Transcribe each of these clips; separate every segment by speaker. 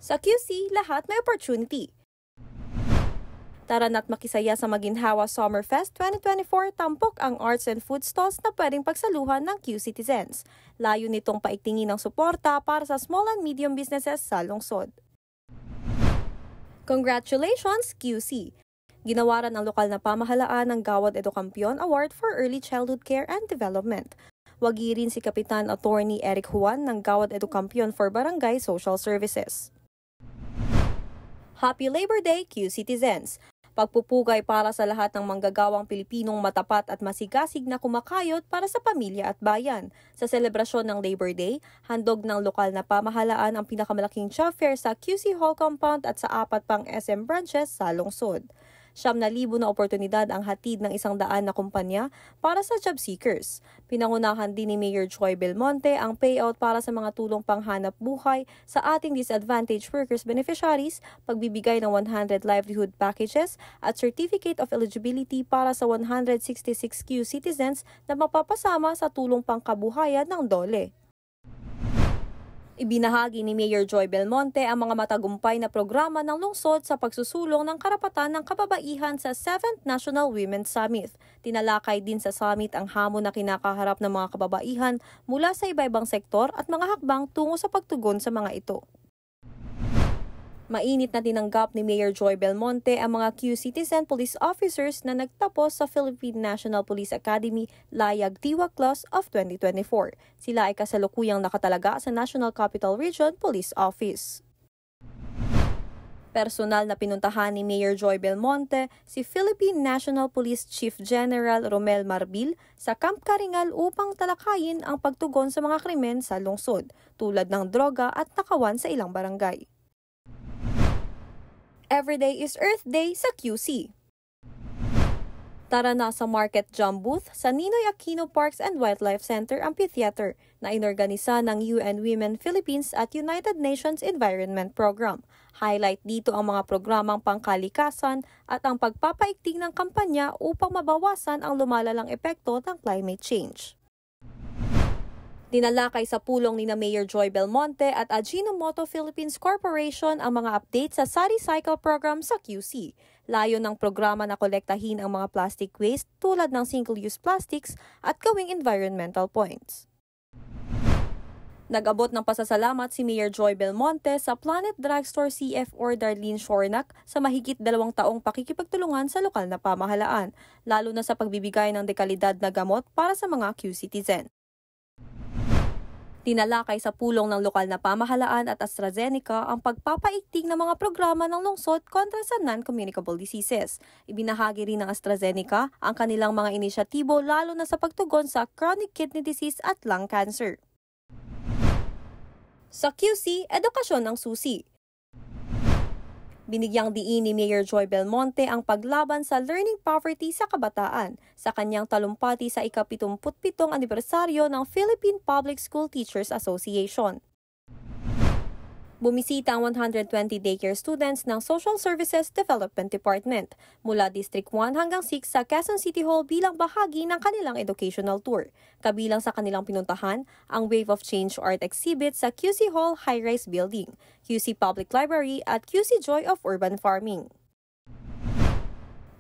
Speaker 1: Sa QC, lahat may opportunity. Tara na't makisaya sa Maginhawa Summerfest 2024, tampok ang arts and food stalls na pwedeng pagsaluhan ng Q-citizens. Layo nitong paigtingin ng suporta para sa small and medium businesses sa lungsod. Congratulations, QC! Ginawaran ng lokal na pamahalaan ng Gawad Edukampion Award for Early Childhood Care and Development. Wagi rin si Kapitan Attorney Eric Juan ng Gawad Edukampion for Barangay Social Services. Happy Labor Day, Q-citizens! Pagpupugay para sa lahat ng manggagawang Pilipinong matapat at masigasig na kumakayod para sa pamilya at bayan. Sa selebrasyon ng Labor Day, handog ng lokal na pamahalaan ang pinakamalaking job fair sa QC Hall Compound at sa 4 pang SM branches sa lungsod. 9,000 na oportunidad ang hatid ng 100 na kumpanya para sa job seekers. Pinangunahan din ni Mayor Joy Belmonte ang payout para sa mga tulong panghanap buhay sa ating disadvantaged workers beneficiaries, pagbibigay ng 100 livelihood packages at certificate of eligibility para sa 166 Q citizens na mapapasama sa tulong pangkabuhayan ng DOLE. Ibinahagi ni Mayor Joy Belmonte ang mga matagumpay na programa ng lungsod sa pagsusulong ng karapatan ng kababaihan sa 7th National Women's Summit. Tinalakay din sa summit ang hamon na kinakaharap ng mga kababaihan mula sa iba-ibang sektor at mga hakbang tungo sa pagtugon sa mga ito. Mainit na tinanggap ni Mayor Joy Belmonte ang mga Q-citizen police officers na nagtapos sa Philippine National Police Academy Layag Tiwak Class of 2024. Sila ay kasalukuyang nakatalaga sa National Capital Region Police Office. Personal na pinuntahan ni Mayor Joy Belmonte si Philippine National Police Chief General Romel Marbil sa Camp Karingal upang talakayin ang pagtugon sa mga krimen sa lungsod, tulad ng droga at nakawan sa ilang barangay. Everyday is Earth Day sa QC. Tara na sa Market Jam Booth sa Ninoy Aquino Parks and Wildlife Center Amphitheater na inorganisa ng UN Women Philippines at United Nations Environment Program. Highlight dito ang mga programang pangkalikasan at ang pagpapaigting ng kampanya upang mabawasan ang lumalalang epekto ng climate change. Dinalakay sa pulong ni Mayor Joy Belmonte at Ajinomoto Philippines Corporation ang mga update sa Sari Cycle Program sa QC. Layo ng programa na kolektahin ang mga plastic waste tulad ng single-use plastics at gawing environmental points. Nag-abot ng pasasalamat si Mayor Joy Belmonte sa Planet Drugstore CFO Darlene Shornack sa mahigit 2 taong pakikipagtulungan sa lokal na pamahalaan, lalo na sa pagbibigay ng dekalidad na gamot para sa mga Q-citizen. Tinalakay sa pulong ng lokal na pamahalaan at AstraZeneca ang pagpapaigting ng mga programa ng lungsod kontra sa non-communicable diseases. Ibinahagi rin ng AstraZeneca ang kanilang mga inisyatibo lalo na sa pagtugon sa chronic kidney disease at lung cancer. Sa QC, edukasyon ang susi. Binigyang diin ni Mayor Joy Belmonte ang paglaban sa learning poverty sa kabataan sa kanyang talumpati sa ika-77 anibersaryo ng Philippine Public School Teachers Association. Bumisita ang 120 daycare students ng Social Services Development Department mula District 1 hanggang 6 sa Quezon City Hall bilang bahagi ng kanilang educational tour. Kabilang sa kanilang pinuntahan ang Wave of Change art exhibit sa QC Hall High-Rise Building, QC Public Library at QC Joy of Urban Farming.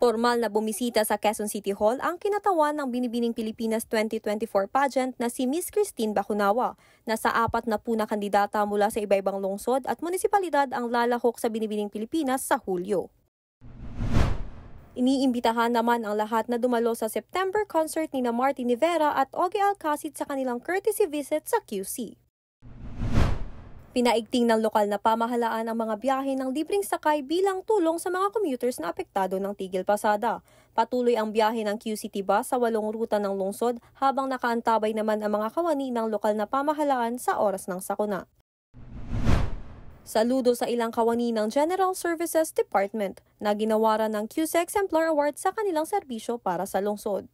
Speaker 1: Formal na bumisita sa Quezon City Hall ang kinatawan ng Binibining Pilipinas 2024 pageant na si Miss Christine Bacunawa. Nasa 4 na kandidata mula sa iba-ibang lungsod at munisipalidad ang lalahok sa Binibining Pilipinas sa Hulyo. Iniimbitahan naman ang lahat na dumalo sa September concert ni Martin Rivera at Ogie Alcacid sa kanilang courtesy visit sa QC. Pinaigting ng lokal na pamahalaan ang mga biyahe ng libreng sakay bilang tulong sa mga commuters na apektado ng tigil pasada. Patuloy ang biyahe ng QCT bus sa 8 ruta ng lungsod habang nakaantabay naman ang mga kawani ng lokal na pamahalaan sa oras ng sakuna. Saludo sa ilang kawani ng General Services Department na ginawaran ng QC Exemplar Award sa kanilang serbisyo para sa lungsod.